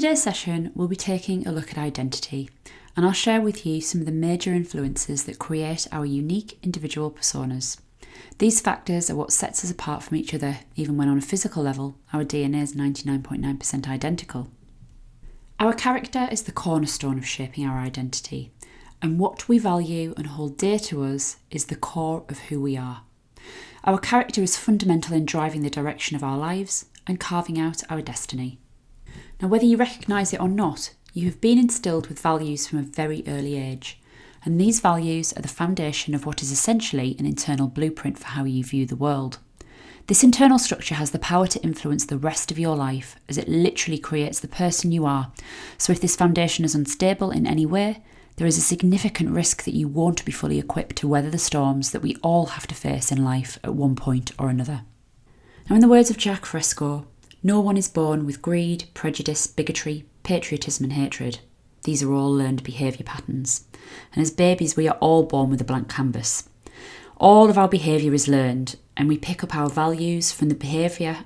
today's session, we'll be taking a look at identity, and I'll share with you some of the major influences that create our unique individual personas. These factors are what sets us apart from each other, even when on a physical level, our DNA is 99.9% identical. Our character is the cornerstone of shaping our identity, and what we value and hold dear to us is the core of who we are. Our character is fundamental in driving the direction of our lives and carving out our destiny. Now, whether you recognise it or not, you have been instilled with values from a very early age, and these values are the foundation of what is essentially an internal blueprint for how you view the world. This internal structure has the power to influence the rest of your life, as it literally creates the person you are. So if this foundation is unstable in any way, there is a significant risk that you won't be fully equipped to weather the storms that we all have to face in life at one point or another. Now, in the words of Jack Fresco, no one is born with greed, prejudice, bigotry, patriotism and hatred. These are all learned behaviour patterns. And as babies, we are all born with a blank canvas. All of our behaviour is learned, and we pick up our values from the behaviour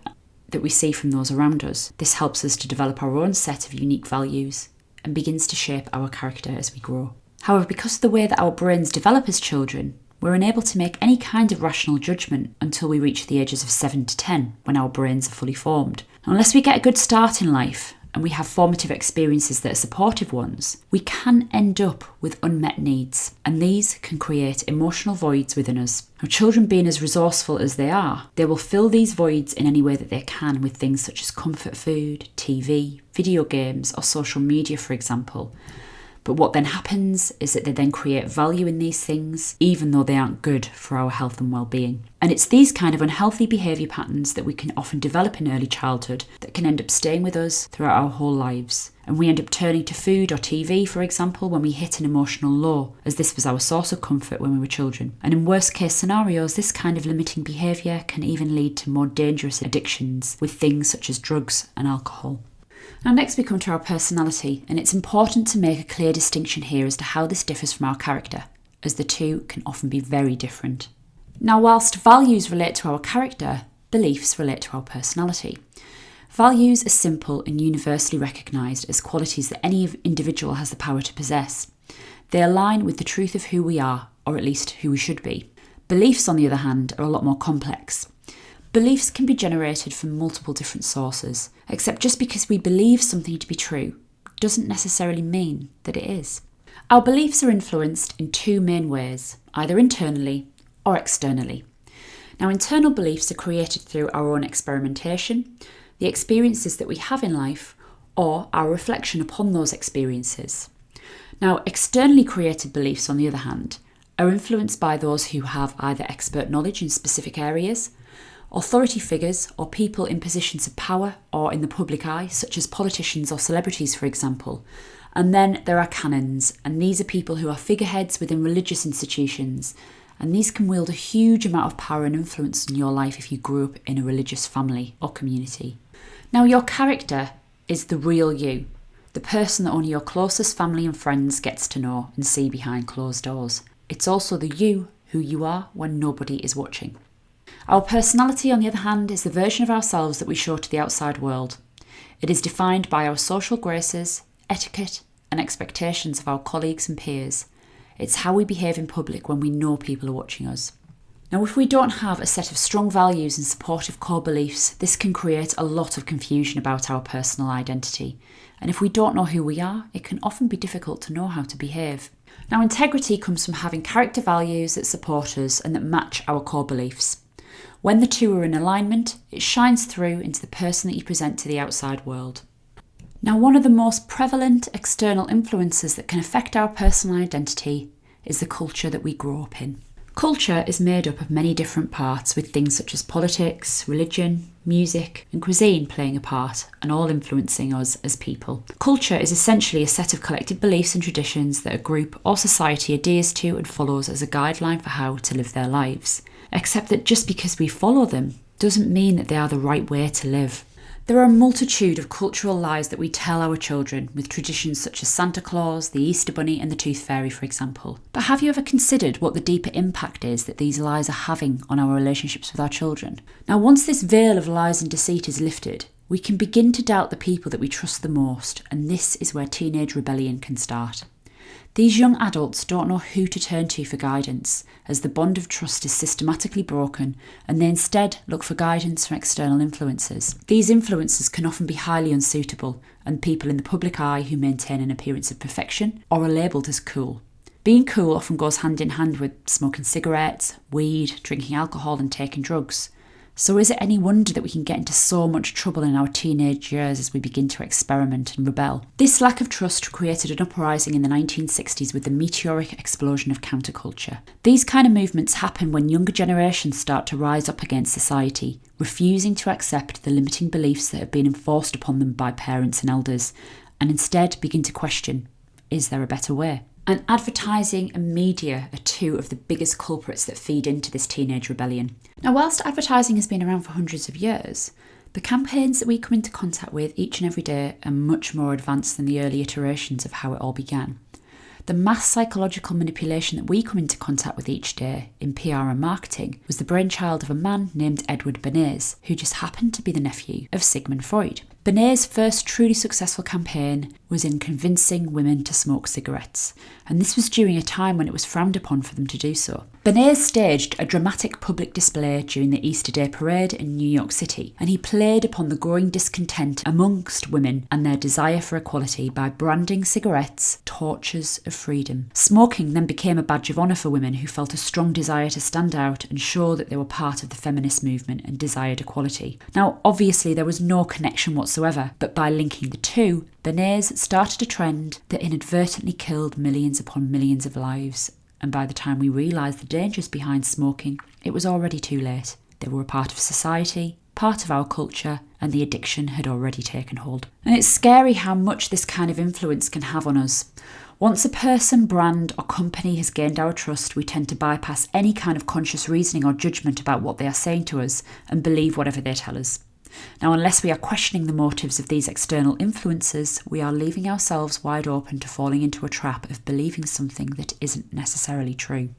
that we see from those around us. This helps us to develop our own set of unique values and begins to shape our character as we grow. However, because of the way that our brains develop as children, we're unable to make any kind of rational judgment until we reach the ages of 7 to 10, when our brains are fully formed. Unless we get a good start in life and we have formative experiences that are supportive ones, we can end up with unmet needs, and these can create emotional voids within us. Now, children being as resourceful as they are, they will fill these voids in any way that they can with things such as comfort food, TV, video games, or social media, for example. But what then happens is that they then create value in these things, even though they aren't good for our health and well-being. And it's these kind of unhealthy behaviour patterns that we can often develop in early childhood that can end up staying with us throughout our whole lives. And we end up turning to food or TV, for example, when we hit an emotional low, as this was our source of comfort when we were children. And in worst case scenarios, this kind of limiting behaviour can even lead to more dangerous addictions with things such as drugs and alcohol. Now, next we come to our personality, and it's important to make a clear distinction here as to how this differs from our character, as the two can often be very different. Now, whilst values relate to our character, beliefs relate to our personality. Values are simple and universally recognised as qualities that any individual has the power to possess. They align with the truth of who we are, or at least who we should be. Beliefs, on the other hand, are a lot more complex. Beliefs can be generated from multiple different sources, except just because we believe something to be true doesn't necessarily mean that it is. Our beliefs are influenced in two main ways, either internally or externally. Now, internal beliefs are created through our own experimentation, the experiences that we have in life, or our reflection upon those experiences. Now, externally created beliefs, on the other hand, are influenced by those who have either expert knowledge in specific areas, authority figures or people in positions of power or in the public eye, such as politicians or celebrities, for example. And then there are canons, and these are people who are figureheads within religious institutions, and these can wield a huge amount of power and influence in your life if you grew up in a religious family or community. Now, your character is the real you, the person that only your closest family and friends gets to know and see behind closed doors. It's also the you who you are when nobody is watching. Our personality, on the other hand, is the version of ourselves that we show to the outside world. It is defined by our social graces, etiquette, and expectations of our colleagues and peers. It's how we behave in public when we know people are watching us. Now, if we don't have a set of strong values and supportive core beliefs, this can create a lot of confusion about our personal identity. And if we don't know who we are, it can often be difficult to know how to behave. Now, integrity comes from having character values that support us and that match our core beliefs. When the two are in alignment, it shines through into the person that you present to the outside world. Now, one of the most prevalent external influences that can affect our personal identity is the culture that we grow up in. Culture is made up of many different parts, with things such as politics, religion, music, and cuisine playing a part, and all influencing us as people. Culture is essentially a set of collective beliefs and traditions that a group or society adheres to and follows as a guideline for how to live their lives. Except that just because we follow them doesn't mean that they are the right way to live. There are a multitude of cultural lies that we tell our children, with traditions such as Santa Claus, the Easter Bunny and the Tooth Fairy, for example. But have you ever considered what the deeper impact is that these lies are having on our relationships with our children? Now, once this veil of lies and deceit is lifted, We can begin to doubt the people that we trust the most, and this is where teenage rebellion can start. These young adults don't know who to turn to for guidance, as the bond of trust is systematically broken, and they instead look for guidance from external influences. These influences can often be highly unsuitable, and people in the public eye who maintain an appearance of perfection or are labelled as cool. Being cool often goes hand in hand with smoking cigarettes, weed, drinking alcohol and taking drugs. So is it any wonder that we can get into so much trouble in our teenage years as we begin to experiment and rebel? This lack of trust created an uprising in the 1960s with the meteoric explosion of counterculture. These kind of movements happen when younger generations start to rise up against society, refusing to accept the limiting beliefs that have been enforced upon them by parents and elders, and instead begin to question, is there a better way? And advertising and media are two of the biggest culprits that feed into this teenage rebellion. Now, whilst advertising has been around for hundreds of years, the campaigns that we come into contact with each and every day are much more advanced than the early iterations of how it all began. The mass psychological manipulation that we come into contact with each day in PR and marketing was the brainchild of a man named Edward Bernays, who just happened to be the nephew of Sigmund Freud. Bernays' first truly successful campaign was in convincing women to smoke cigarettes, and this was during a time when it was frowned upon for them to do so. Bernays staged a dramatic public display during the Easter Day Parade in New York City, and he played upon the growing discontent amongst women and their desire for equality by branding cigarettes torches of freedom. Smoking then became a badge of honour for women who felt a strong desire to stand out and show that they were part of the feminist movement and desired equality. Now, obviously there was no connection whatsoever, but by linking the two, Bernays started a trend that inadvertently killed millions upon millions of lives. And by the time we realised the dangers behind smoking, it was already too late. They were a part of society, part of our culture, and the addiction had already taken hold. And it's scary how much this kind of influence can have on us. Once a person, brand, or company has gained our trust, we tend to bypass any kind of conscious reasoning or judgment about what they are saying to us and believe whatever they tell us. Now, unless we are questioning the motives of these external influences, we are leaving ourselves wide open to falling into a trap of believing something that isn't necessarily true.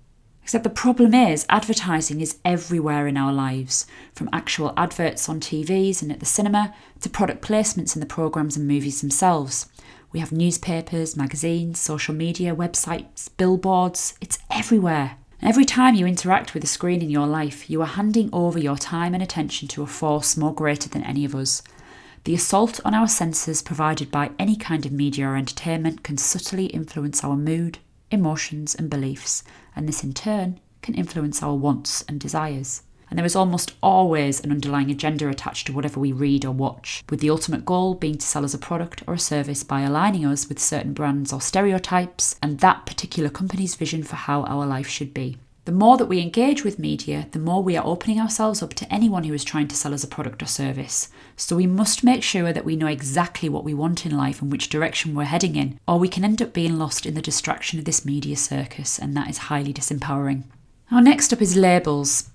Except the problem is, advertising is everywhere in our lives, from actual adverts on TVs and at the cinema to product placements in the programmes and movies themselves. We have newspapers, magazines, social media, websites, billboards, it's everywhere. Every time you interact with a screen in your life, you are handing over your time and attention to a force more greater than any of us. The assault on our senses provided by any kind of media or entertainment can subtly influence our mood, emotions and beliefs, and this in turn can influence our wants and desires. And there is almost always an underlying agenda attached to whatever we read or watch, with the ultimate goal being to sell us a product or a service by aligning us with certain brands or stereotypes and that particular company's vision for how our life should be. The more that we engage with media, the more we are opening ourselves up to anyone who is trying to sell us a product or service. So we must make sure that we know exactly what we want in life and which direction we're heading in, or we can end up being lost in the distraction of this media circus, and that is highly disempowering. Now, next up is labels.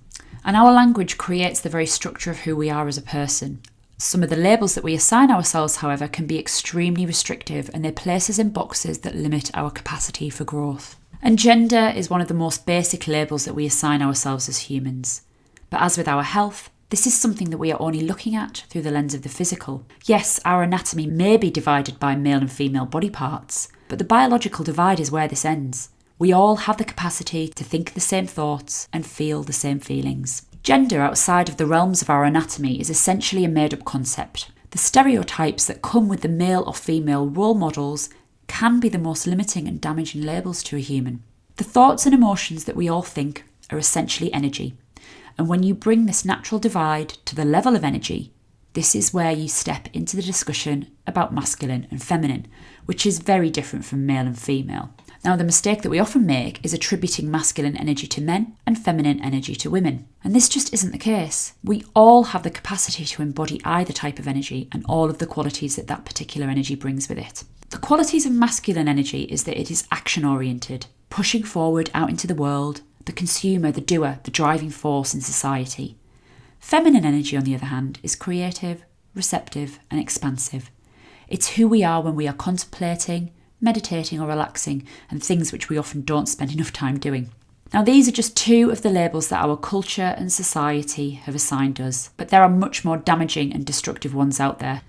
And our language creates the very structure of who we are as a person. Some of the labels that we assign ourselves, however, can be extremely restrictive, and they place us in boxes that limit our capacity for growth. And gender is one of the most basic labels that we assign ourselves as humans. But as with our health, this is something that we are only looking at through the lens of the physical. Yes, our anatomy may be divided by male and female body parts, but the biological divide is where this ends. We all have the capacity to think the same thoughts and feel the same feelings. Gender outside of the realms of our anatomy is essentially a made-up concept. The stereotypes that come with the male or female role models can be the most limiting and damaging labels to a human. The thoughts and emotions that we all think are essentially energy. And when you bring this natural divide to the level of energy, this is where you step into the discussion about masculine and feminine, which is very different from male and female. Now, the mistake that we often make is attributing masculine energy to men and feminine energy to women. And this just isn't the case. We all have the capacity to embody either type of energy and all of the qualities that that particular energy brings with it. The qualities of masculine energy is that it is action-oriented, pushing forward out into the world, the consumer, the doer, the driving force in society. Feminine energy, on the other hand, is creative, receptive and expansive. It's who we are when we are contemplating, meditating or relaxing, and things which we often don't spend enough time doing. Now, these are just two of the labels that our culture and society have assigned us, but there are much more damaging and destructive ones out there.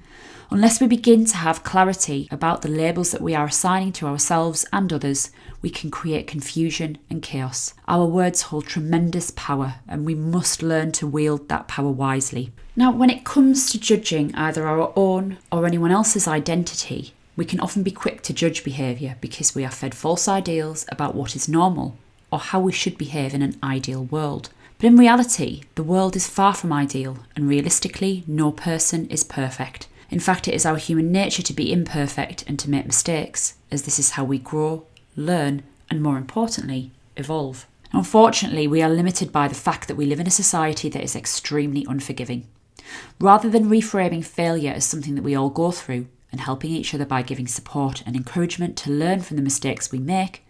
Unless we begin to have clarity about the labels that we are assigning to ourselves and others, we can create confusion and chaos. Our words hold tremendous power, and we must learn to wield that power wisely. Now, when it comes to judging either our own or anyone else's identity, we can often be quick to judge behaviour because we are fed false ideals about what is normal or how we should behave in an ideal world. But in reality, the world is far from ideal, and realistically, no person is perfect. In fact, it is our human nature to be imperfect and to make mistakes, as this is how we grow, learn, and more importantly, evolve. Unfortunately, we are limited by the fact that we live in a society that is extremely unforgiving. Rather than reframing failure as something that we all go through and helping each other by giving support and encouragement to learn from the mistakes we make,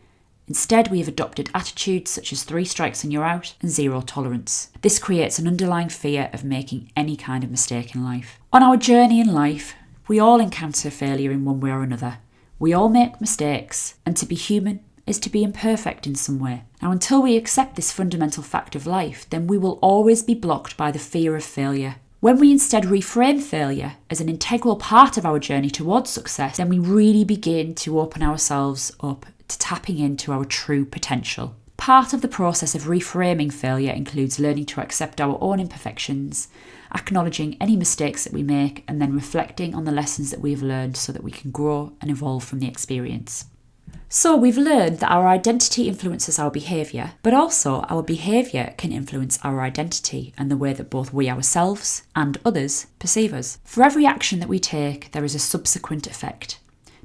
instead we have adopted attitudes such as 3 strikes and you're out and 0 tolerance. This creates an underlying fear of making any kind of mistake in life. On our journey in life, we all encounter failure in one way or another. We all make mistakes, and to be human is to be imperfect in some way. Now, until we accept this fundamental fact of life, then we will always be blocked by the fear of failure. When we instead reframe failure as an integral part of our journey towards success, then we really begin to open ourselves up to tapping into our true potential. Part of the process of reframing failure includes learning to accept our own imperfections, acknowledging any mistakes that we make, and then reflecting on the lessons that we've learned so that we can grow and evolve from the experience. So we've learned that our identity influences our behaviour, but also our behaviour can influence our identity and the way that both we ourselves and others perceive us. For every action that we take, there is a subsequent effect.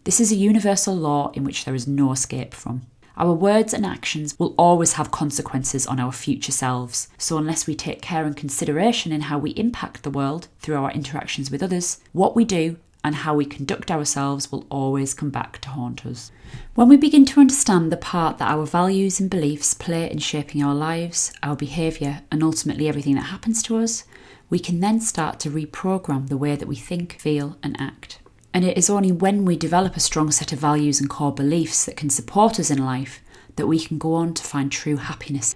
This is a universal law in which there is no escape from. Our words and actions will always have consequences on our future selves, so unless we take care and consideration in how we impact the world through our interactions with others, what we do and how we conduct ourselves will always come back to haunt us. When we begin to understand the part that our values and beliefs play in shaping our lives, our behaviour, and ultimately everything that happens to us, we can then start to reprogram the way that we think, feel, and act. And it is only when we develop a strong set of values and core beliefs that can support us in life that we can go on to find true happiness.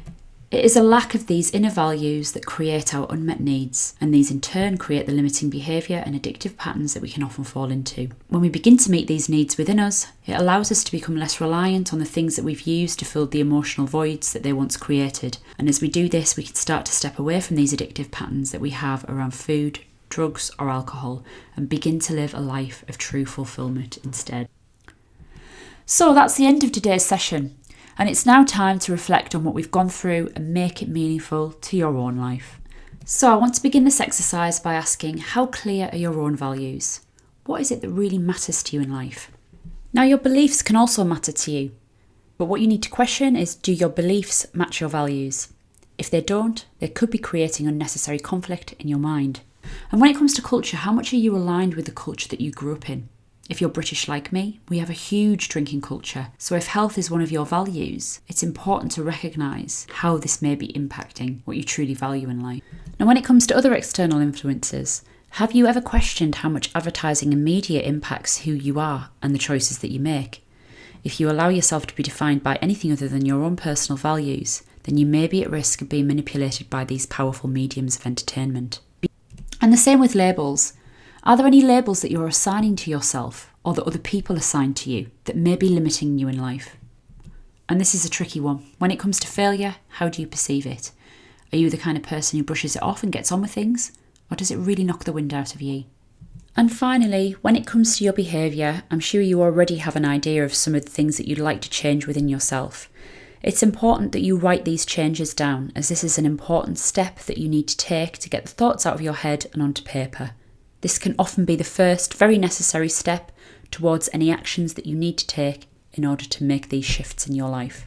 It is a lack of these inner values that create our unmet needs, and these in turn create the limiting behaviour and addictive patterns that we can often fall into. When we begin to meet these needs within us, it allows us to become less reliant on the things that we've used to fill the emotional voids that they once created. And as we do this, we can start to step away from these addictive patterns that we have around food, drugs, or alcohol, and begin to live a life of true fulfilment instead. So that's the end of today's session, and it's now time to reflect on what we've gone through and make it meaningful to your own life. So I want to begin this exercise by asking, how clear are your own values? What is it that really matters to you in life? Now, your beliefs can also matter to you, but what you need to question is, do your beliefs match your values? If they don't, they could be creating unnecessary conflict in your mind. And when it comes to culture, how much are you aligned with the culture that you grew up in? If you're British like me, we have a huge drinking culture. So if health is one of your values, it's important to recognise how this may be impacting what you truly value in life. Now, when it comes to other external influences, have you ever questioned how much advertising and media impacts who you are and the choices that you make? If you allow yourself to be defined by anything other than your own personal values, then you may be at risk of being manipulated by these powerful mediums of entertainment. And the same with labels. Are there any labels that you're assigning to yourself or that other people assign to you that may be limiting you in life? And this is a tricky one. When it comes to failure, how do you perceive it? Are you the kind of person who brushes it off and gets on with things? Or does it really knock the wind out of you? And finally, when it comes to your behaviour, I'm sure you already have an idea of some of the things that you'd like to change within yourself. It's important that you write these changes down, as this is an important step that you need to take to get the thoughts out of your head and onto paper. This can often be the first, very necessary step towards any actions that you need to take in order to make these shifts in your life.